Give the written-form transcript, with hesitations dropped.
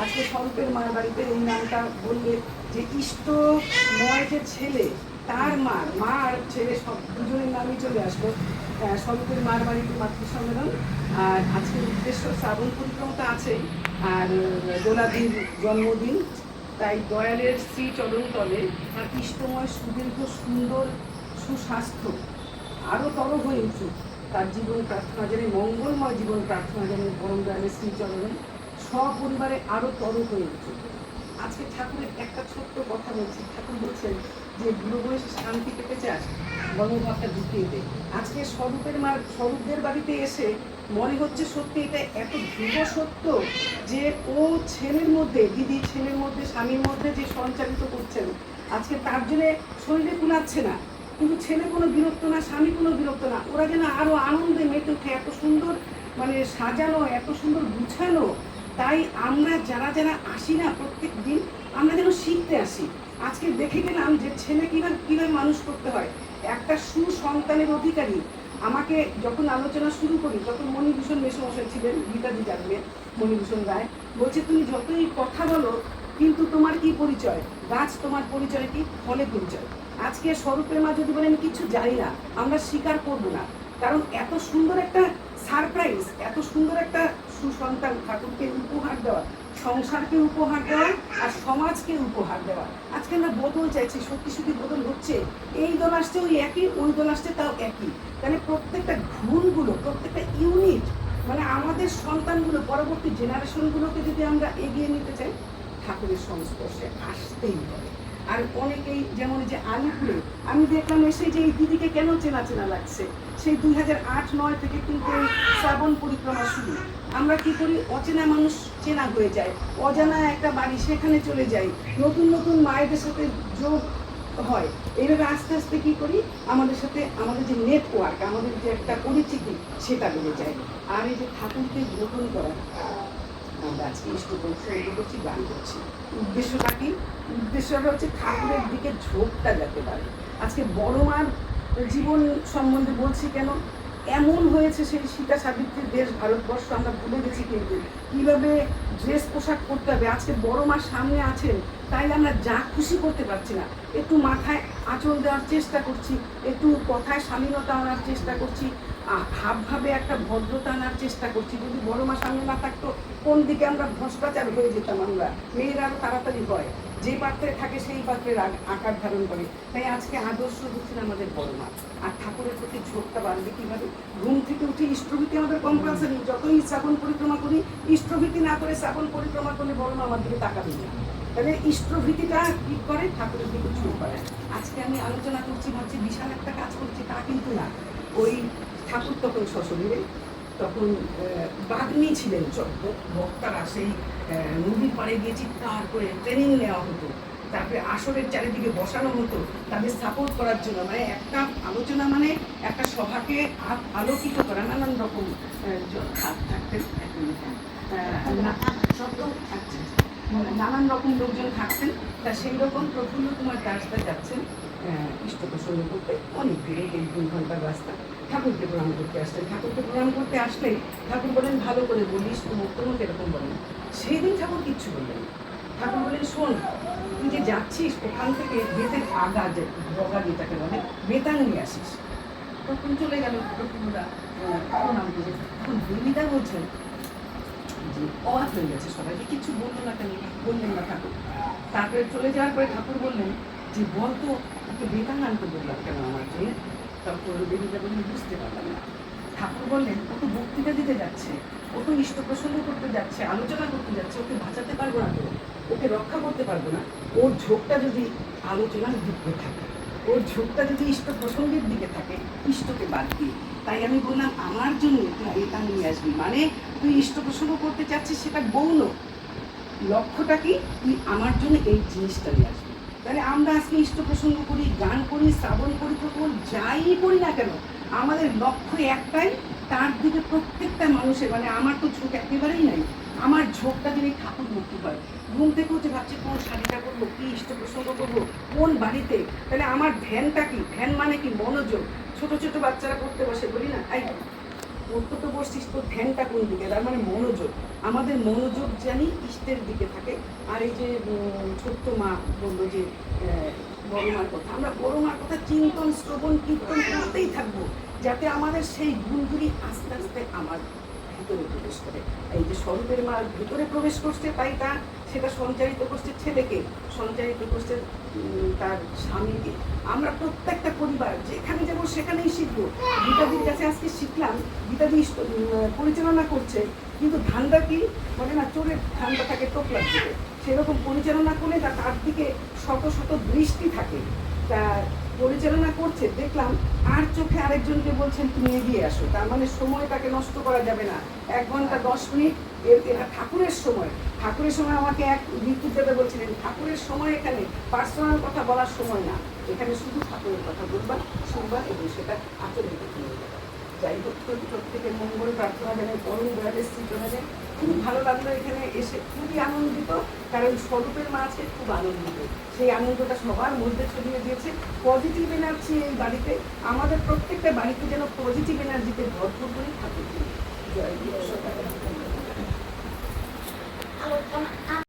আজকে স্বরূপের মার বাড়িতে এই নামটা বললে যে ইষ্টময় যে ছেলে তার মা আর ছেলে সব দুজনের নামই চলে আসলো। স্বরূপের মার বাড়িতে মাতৃ সম্মেলন, আর আজকের উদ্দেশ্য শ্রাবণ পরিক্রমা তো আছেই, আর দোলাদির জন্মদিন, তাই দয়ালের শ্রী চরণ তলে তার ইষ্টময় সুদীর্ঘ সুন্দর সুস্বাস্থ্য আরও তর হয়ে উঠুক, তার জীবন প্রার্থনা জানি, মঙ্গলময় জীবন প্রার্থনা জানি পরম দয়ালের শ্রীচরণে সপরিবারে আরও তর হয়ে উঠুক। আজকে ঠাকুরের একটা ছোট্ট কথা বলছি। ঠাকুর বলছেন যে বুড়ো বয়সে শান্তি পেতে চাস, বঙ্গভাবটা ঢুকিয়ে দে। আজকে স্বরূপদের বাড়িতে এসে মনে হচ্ছে সত্যি এটা এত ধ্রুব সত্য যে ও ছেলের মধ্যে, দিদি ছেলের মধ্যে, স্বামীর মধ্যে যে সঞ্চালিত করছেন, আজকে তার জন্যে শরীরে কুলাচ্ছে না, কিন্তু ছেলে কোনো বিরক্ত না, স্বামী কোনো বিরক্ত না, ওরা যেন আরও আনন্দে মেতে উঠে, এত সুন্দর মানে সাজানো, এত সুন্দর গুছানো। তাই আমরা যারা যারা আসি না প্রত্যেক দিন, আমরা যেন শিখতে আসি। আজকে দেখে গেলাম যে ছেলে কীভাবে মানুষ করতে হয়, একটা সুসন্তানের অধিকারী। আমাকে যখন আলোচনা শুরু করি তখন মণিভূষণ মেসমশাই ছিলেন, গীতাদি জানবে, মণিভূষণ রায় বলছে তুমি যতই কথা বলো কিন্তু তোমার কি পরিচয়? গাছ তোমার পরিচয় কি? ফলে পরিচয়। আজকে স্বরূপের মা যদি বলে আমি কিছু জানি না, আমরা স্বীকার করবো না, কারণ এত সুন্দর একটা সারপ্রাইজ, এত সুন্দর একটা সুসন্তান ঠাকুরকে উপহার দেওয়া, সংসারকে উপহার দেওয়া আর সমাজকে উপহার দেওয়া। আজকে আমরা বদল চাইছি, সত্যি সত্যি বদল হচ্ছে। এই দল আসছে ওই একই, ওই দল আসছে তাও একই। তাহলে প্রত্যেকটা গুণগুলো, প্রত্যেকটা ইউনিট, মানে আমাদের সন্তানগুলো, পরবর্তী জেনারেশনগুলোকে যদি আমরা এগিয়ে নিতে চাই, ঠাকুরের সংস্পর্শে আসতেই হবে। আর অনেকেই যেমন যে আলিপুরে আমি দেখলাম এসে যে এই দিদিকে কেন চেনা চেনা লাগছে, সেই 2008-09 থেকে কিন্তু এই শ্রাবণ পরিক্রমা শুরু। আমরা কি করি, অচেনা মানুষ চেনা হয়ে যায়, অজানা একটা বাড়ি সেখানে চলে যাই, নতুন নতুন মায়েদের সাথে যোগ হয়। এইভাবে আস্তে আস্তে কি করি, আমাদের সাথে আমাদের যে নেটওয়ার্ক, আমাদের যে একটা পরিচিতি সেটা বেড়ে যায়। আর এই যে ঠাকুরকে গ্রহণ করা, আমরা আজকে ইষ্টপ্রসঙ্গ করছি, গান করছি, উদ্দেশ্যটা কি? উদ্দেশ্যটা হচ্ছে ঠাকুরের দিকে ঝোঁকটা যেতে পারে। আজকে বড় মার জীবন সম্বন্ধে বলছি কেন, এমন হয়েছে সেই সীতা সাবিত্রীর দেশ ভারতবর্ষ, আমরা ভুলে গেছি কিন্তু কীভাবে ড্রেস পোশাক করতে হবে। আজকে বড় মা সামনে আছেন, তাই আমরা যা খুশি করতে পারছি না, একটু মাথায় আঁচল দেওয়ার চেষ্টা করছি, একটু কথায় শালীনতা আনার চেষ্টা করছি, হাবভাবে একটা ভদ্রতা আনার চেষ্টা করছি। যদি বড় মা সামনে না থাকতো কোন দিকে আমরা ভ্রষ্টাচার হয়ে যেতাম। আমরা মেয়েরা আরও তাড়াতাড়ি হয়, যে পাত্রে থাকে সেই পাত্রের আকার ধারণ করে। তাই আজকে আদর্শ হচ্ছেন আমাদের বড় মা। আর ঠাকুরের প্রতি ঝোঁকটা বাড়বে কীভাবে? ঘুম থেকে উঠে ইষ্টভীতি আমাদের কম্পালসারি। যতই শ্রাবণ পরিক্রমা করি, ইষ্টভীতি না করে শ্রাবণ পরিক্রমা করলে বড় মা আমার দিকে তাকাবে না। তাহলে ইষ্টভীতিটা কী করে? ঠাকুরের দিকে ঝোঁক করে। আজকে আমি আলোচনা করছি ভাবছি বিশাল একটা কাজ করছি, তা কিন্তু না। ওই ঠাকুর তখন সশরীরে, তখন বাগ্মী ছিলেন বক্তারা, সেই নদীর পাড়ে গিয়ে চিৎকার করে ট্রেনিং নেওয়া হতো, তারপরে আসরের চারিদিকে বসানো হতো তাদের সাপোর্ট করার জন্য। মানে একটা আলোচনা মানে একটা সভাকে আলোকিত করা, নানান রকম থাকতেন, নানান রকম লোকজন থাকতেন। তা সেই রকম প্রফুল্ল কুমার দাসদা যাচ্ছেন ইষ্টপ্রসঙ্গ করতে, অনেক দূরে, 2 ঘন্টার রাস্তা। ঠাকুরকে প্রণাম করতে আসলেন। ঠাকুরকে প্রণাম করতে আসলে ঠাকুর বলেন ভালো করে বলিস, তোমাকে এরকম বলেন। সেই দিন ঠাকুর কিচ্ছু বললেন। ঠাকুর বলেন শোন, তুই যে যাচ্ছিস ওখান থেকে বেতের আগা, যে বগা যেটাকে বলে, বেতাং নিয়ে আসিস। তখন চলে গেল প্রফুল্লরা প্রণাম করে। তখন দেবীদা বলছেন যে অবাক হয়ে গেছে, সবাইকে কিছু বললো না, কেন বললেন না ঠাকুর। তারপরে চলে যাওয়ার পরে ঠাকুর বললেন যে বলতো ওকে বেতাং আনতে বললাম কেন আমার জন্য? তখন দেবীদা বললেন বুঝতে পারলাম না। ঠাকুর বললেন ও তো বক্তৃতা দিতে যাচ্ছে, ও তো ইষ্ট প্রসঙ্গ করতে যাচ্ছে, আলোচনা করতে যাচ্ছে, ওকে বাঁচাতে পারবো না, তো ওকে রক্ষা করতে পারবো না। ওর ঝোঁকটা যদি আলোচনার দিকে থাকে, ওর ঝোঁকটা যদি ইষ্ট প্রসঙ্গের দিকে থাকে, ইষ্টকে বাদ দিয়ে। তাই আমি বললাম আমার জন্য তুই বেতাং নিয়ে আসবি, মানে তুই ইষ্ট প্রসঙ্গ করতে চাচ্ছিস, সেটা গৌণ। লক্ষ্যটা কি? তুই আমার জন্য এই জিনিসটা নিয়ে আসবি। তাহলে আমরা আজকে ইষ্ট প্রসঙ্গ করি, গান করি, শ্রাবণ পরিক্রমা যাই করি না কেন, আমাদের লক্ষ্য একটাই, তার দিকে প্রত্যেকটা মানুষের, মানে আমার তো ঝোঁক একেবারেই নাই, আমার ঝোঁকটা যদি ঠাকুর মুক্তি হয়। ঘুম থেকে উঠে ভাবছি কোন শাড়িটা করবো, কি ইষ্ট প্রসঙ্গ করবো, কোন বাড়িতে। তাহলে আমার ধ্যানটা কি? ধ্যান মানে কি? মনোযোগ। ছোট ছোট বাচ্চারা পড়তে বসে, বলি না, এই পড়তে তো বসছিস, তোর ধ্যানটা কোন দিকে, তার মানে মনোযোগ। আমাদের মনোযোগ জানি ইষ্টের দিকে থাকে। আর এই যে ছোট্ট মা বললো যে বড় মার কথা, আমরা বড় মার কথা চিন্তন শ্রবণ কীর্তন করতেই থাকবো, যাতে আমাদের সেই গুণগুলি আস্তে আস্তে আমার ভিতরে প্রবেশ করে। এই যে স্বরূপের মা ভিতরে প্রবেশ করছে, তাই সেটা সঞ্চারিত করছে ছেলেকে, সঞ্চারিত করছে তার স্বামীকে। আমরা প্রত্যেকটা পরিবার যেখানে যাবো সেখানেই শিখবো। গীতাদির কাছে আজকে শিখলাম, গীতাদি পরিচালনা করছে, কিন্তু ধান্দা কি বলে না, চোরের ধান্দা থাকে টোপলার দিকে, সেরকম পরিচালনা করলে তার দিকে শত শত দৃষ্টি থাকে। তা পরিচালনা করছে দেখলাম, আর চোখে আরেকজনকে বলছেন তুমি এগিয়ে আসো, তার মানে সময়টাকে নষ্ট করা যাবে না। 1 ঘন্টা 10 মিনিট এটা ঠাকুরের সময়। ঠাকুরের সময় আমাকে এক বিদ্যুৎদাতা বলছিলেন, ঠাকুরের সময় এখানে পার্সোনাল কথা বলার সময় না, এখানে শুধু ঠাকুরের কথা বলবা, শুনবা এবং সেটা আচরণ করতে নিয়ে যাবে। যাই হোক, প্রত্যেকের মঙ্গল প্রার্থনা জানাই, পরম দয়ালের শ্রীচরণে। খুব ভালো লাগলো এখানে এসে, খুবই আনন্দিত, কারণ স্বরূপের মা আছে খুব আনন্দিত। সেই আনন্দটা সবার মধ্যে ছড়িয়ে দিয়েছে। পজিটিভ এনার্জি এই বাড়িতে, আমাদের প্রত্যেকটা বাড়িতে যেন পজিটিভ এনার্জিতে ভরপুর করে ঠাকুর। জয়